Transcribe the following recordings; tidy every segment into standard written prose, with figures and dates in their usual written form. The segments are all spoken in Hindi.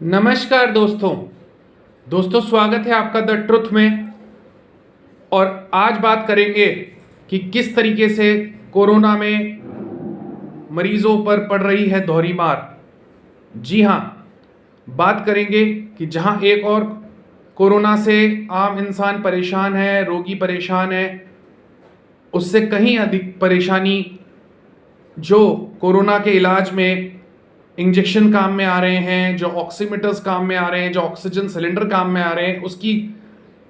नमस्कार दोस्तों स्वागत है आपका द ट्रुथ में। और आज बात करेंगे कि किस तरीके से कोरोना में मरीजों पर पड़ रही है दोहरी मार। जी हाँ, बात करेंगे कि जहाँ एक और कोरोना से आम इंसान परेशान है, रोगी परेशान है, उससे कहीं अधिक परेशानी जो कोरोना के इलाज में इंजेक्शन काम में आ रहे हैं, जो ऑक्सीमीटर्स काम में आ रहे हैं, जो ऑक्सीजन सिलेंडर काम में आ रहे हैं, उसकी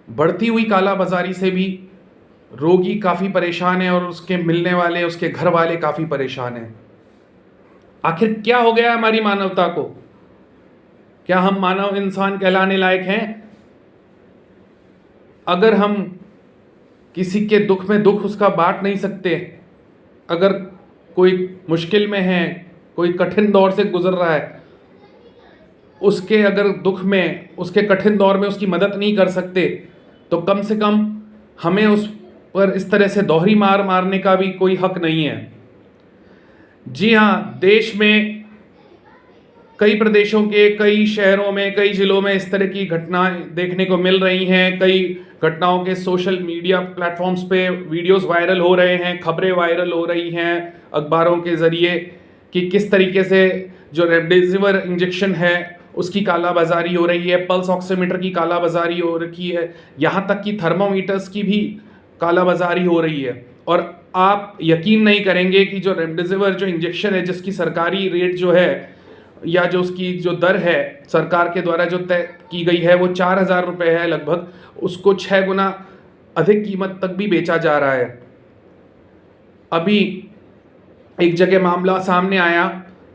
बढ़ती हुई कालाबाजारी से भी रोगी काफ़ी परेशान है और उसके मिलने वाले, उसके घर वाले काफ़ी परेशान हैं। आखिर क्या हो गया हमारी मानवता को? क्या हम मानव इंसान कहलाने लायक हैं? अगर हम किसी के दुख में दुख उसका बांट नहीं सकते, अगर कोई मुश्किल में है, कोई कठिन दौर से गुजर रहा है, उसके अगर दुख में, उसके कठिन दौर में उसकी मदद नहीं कर सकते, तो कम से कम हमें उस पर इस तरह से दोहरी मार मारने का भी कोई हक नहीं है। जी हाँ, देश में कई प्रदेशों के, कई शहरों में, कई जिलों में इस तरह की घटनाएं देखने को मिल रही हैं। कई घटनाओं के सोशल मीडिया प्लेटफॉर्म्स पे वीडियोस वायरल हो रहे हैं, खबरें वायरल हो रही हैं अखबारों के ज़रिए कि किस तरीके से जो रेमडेसिविर इंजेक्शन है उसकी कालाबाजारी हो रही है, पल्स ऑक्सीमीटर की कालाबाजारी हो रखी है, यहाँ तक कि थर्मोमीटर्स की भी कालाबाजारी हो रही है। और आप यकीन नहीं करेंगे कि जो रेमडेसिविर जो इंजेक्शन है, जिसकी सरकारी रेट जो है या जो उसकी जो दर है सरकार के द्वारा जो तय की गई है वो 4,000 रुपये है लगभग, उसको 6 गुना अधिक कीमत तक भी बेचा जा रहा है। अभी एक जगह मामला सामने आया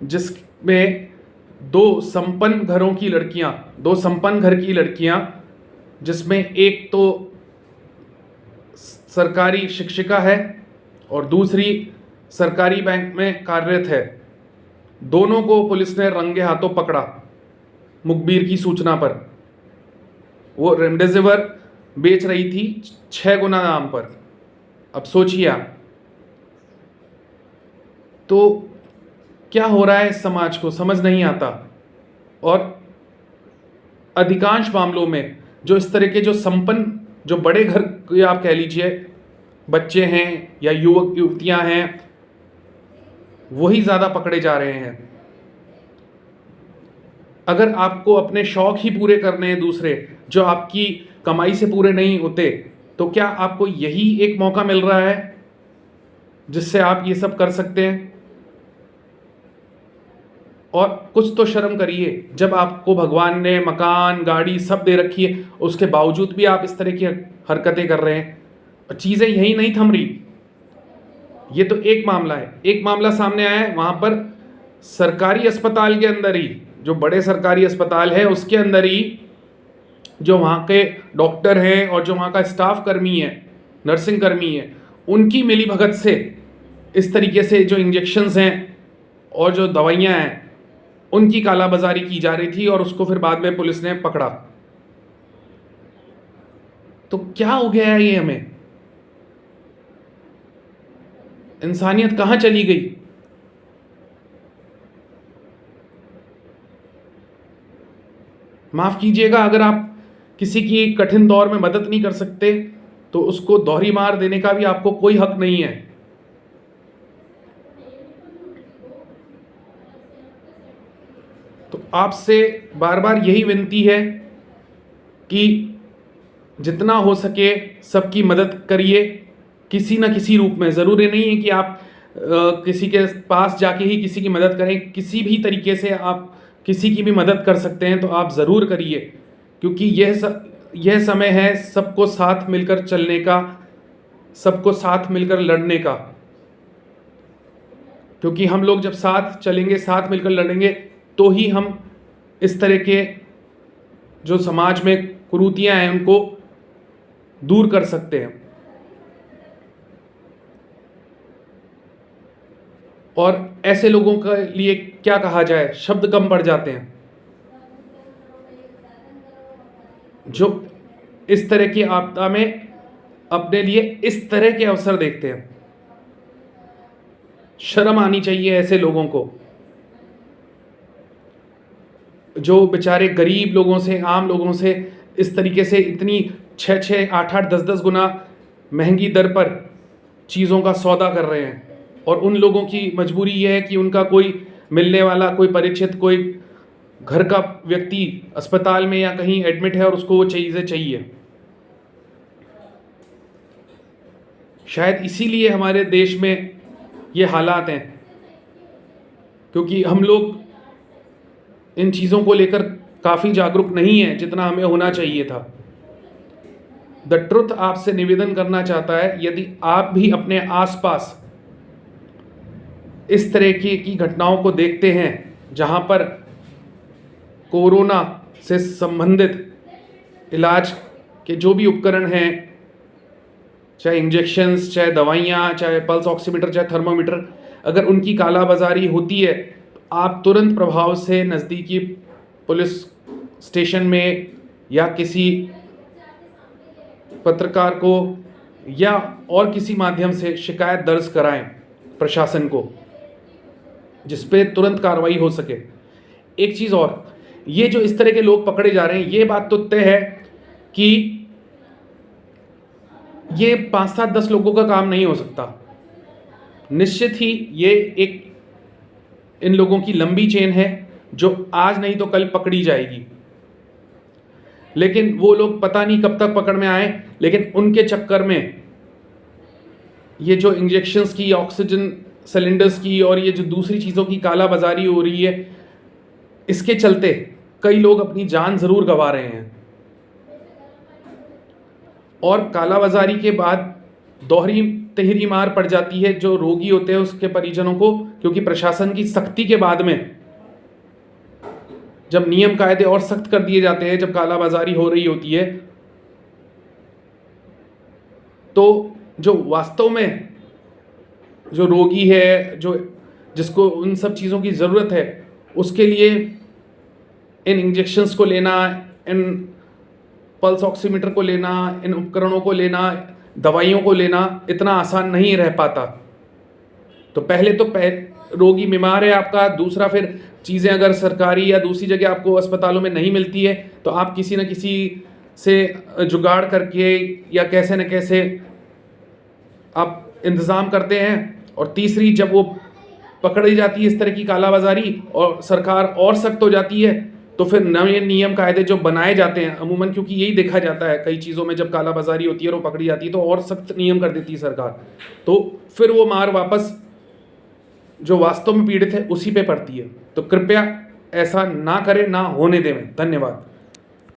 जिसमें दो संपन्न घर की लड़कियां, जिसमें एक तो सरकारी शिक्षिका है और दूसरी सरकारी बैंक में कार्यरत है, दोनों को पुलिस ने रंगे हाथों पकड़ा मुखबिर की सूचना पर। वो रेमडेसिविर बेच रही थी 6 गुना दाम पर। अब सोचिए आप, तो क्या हो रहा है इस समाज को समझ नहीं आता। और अधिकांश मामलों में जो इस तरह के जो संपन्न, जो बड़े घर के आप कह लीजिए बच्चे हैं या युवक युवतियां हैं, वही ज़्यादा पकड़े जा रहे हैं। अगर आपको अपने शौक ही पूरे करने हैं दूसरे, जो आपकी कमाई से पूरे नहीं होते, तो क्या आपको यही एक मौका मिल रहा है जिससे आप ये सब कर सकते हैं? और कुछ तो शर्म करिए, जब आपको भगवान ने मकान, गाड़ी सब दे रखी है, उसके बावजूद भी आप इस तरह की हरकतें कर रहे हैं। चीज़ें यही नहीं थम रही। ये तो एक मामला है। एक मामला सामने आया है, वहाँ पर सरकारी अस्पताल के अंदर ही, जो बड़े सरकारी अस्पताल है उसके अंदर ही जो वहाँ के डॉक्टर हैं और जो वहाँ का स्टाफ कर्मी है, नर्सिंग कर्मी है, उनकी मिलीभगत से इस तरीके से जो इंजेक्शन्स हैं और जो दवाइयाँ हैं उनकी कालाबाजारी की जा रही थी और उसको फिर बाद में पुलिस ने पकड़ा। तो क्या हो गया है ये हमें? इंसानियत कहाँ चली गई? माफ कीजिएगा, अगर आप किसी की कठिन दौर में मदद नहीं कर सकते तो उसको दोहरी मार देने का भी आपको कोई हक नहीं है। तो आपसे बार बार यही विनती है कि जितना हो सके सबकी मदद करिए किसी न किसी रूप में। ज़रूरी नहीं है कि आप किसी के पास जाके ही किसी की मदद करें, किसी भी तरीके से आप किसी की भी मदद कर सकते हैं तो आप ज़रूर करिए, क्योंकि यह समय है सबको साथ मिलकर चलने का, सबको साथ मिलकर लड़ने का। क्योंकि हम लोग जब साथ चलेंगे, साथ मिलकर लड़ेंगे, तो ही हम इस तरह के जो समाज में कुरीतियां हैं उनको दूर कर सकते हैं। और ऐसे लोगों के लिए क्या कहा जाए, शब्द कम पड़ जाते हैं, जो इस तरह की आपदा में अपने लिए इस तरह के अवसर देखते हैं। शर्म आनी चाहिए ऐसे लोगों को। जो बेचारे गरीब लोगों से, आम लोगों से इस तरीके से इतनी 6-6, 8-8, 10-10 गुना महंगी दर पर चीज़ों का सौदा कर रहे हैं, और उन लोगों की मजबूरी ये है कि उनका कोई मिलने वाला, कोई परिचित, कोई घर का व्यक्ति अस्पताल में या कहीं एडमिट है और उसको वो चीज़ें चाहिए। शायद इसीलिए हमारे देश में ये हालात हैं, क्योंकि हम लोग इन चीज़ों को लेकर काफ़ी जागरूक नहीं हैं जितना हमें होना चाहिए था। द ट्रुथ आपसे निवेदन करना चाहता है, यदि आप भी अपने आसपास इस तरह की घटनाओं को देखते हैं जहां पर कोरोना से संबंधित इलाज के जो भी उपकरण हैं, चाहे इंजेक्शन्स, चाहे दवाइयाँ, चाहे पल्स ऑक्सीमीटर, चाहे थर्मामीटर, अगर उनकी कालाबाजारी होती है तो आप तुरंत प्रभाव से नज़दीकी पुलिस स्टेशन में या किसी पत्रकार को या और किसी माध्यम से शिकायत दर्ज कराएं प्रशासन को, जिस पे तुरंत कार्रवाई हो सके। एक चीज़ और, ये जो इस तरह के लोग पकड़े जा रहे हैं, ये बात तो तय है कि ये 5-7-10 लोगों का काम नहीं हो सकता। निश्चित ही ये एक इन लोगों की लंबी चेन है जो आज नहीं तो कल पकड़ी जाएगी, लेकिन वो लोग पता नहीं कब तक पकड़ में आए। लेकिन उनके चक्कर में ये जो इंजेक्शन्स की, ऑक्सीजन सिलेंडर्स की और ये जो दूसरी चीज़ों की कालाबाजारी हो रही है, इसके चलते कई लोग अपनी जान ज़रूर गंवा रहे हैं। और कालाबाजारी के बाद दोहरी तिहरी मार पड़ जाती है जो रोगी होते हैं उसके परिजनों को, क्योंकि प्रशासन की सख्ती के बाद में जब नियम कायदे और सख्त कर दिए जाते हैं, जब कालाबाजारी हो रही होती है, तो जो वास्तव में जो रोगी है, जो जिसको उन सब चीज़ों की ज़रूरत है, उसके लिए इन इंजेक्शन्स को लेना, इन पल्स ऑक्सीमीटर को लेना, इन उपकरणों को लेना, दवाइयों को लेना इतना आसान नहीं रह पाता। तो पहले तो रोगी बीमार है आपका, दूसरा फिर चीज़ें अगर सरकारी या दूसरी जगह आपको अस्पतालों में नहीं मिलती है तो आप किसी न किसी से जुगाड़ करके या कैसे न कैसे आप इंतज़ाम करते हैं। और तीसरी, जब वो पकड़ी जाती है इस तरह की कालाबाजारी और सरकार और सख्त हो जाती है, तो फिर नए नियम कायदे जो बनाए जाते हैं अमूमन, क्योंकि यही देखा जाता है कई चीज़ों में, जब कालाबाजारी होती है और वो पकड़ी जाती है तो और सख्त नियम कर देती है सरकार, तो फिर वो मार वापस जो वास्तव में पीड़ित है उसी पे पड़ती है। तो कृपया ऐसा ना करें, ना होने दें। धन्यवाद।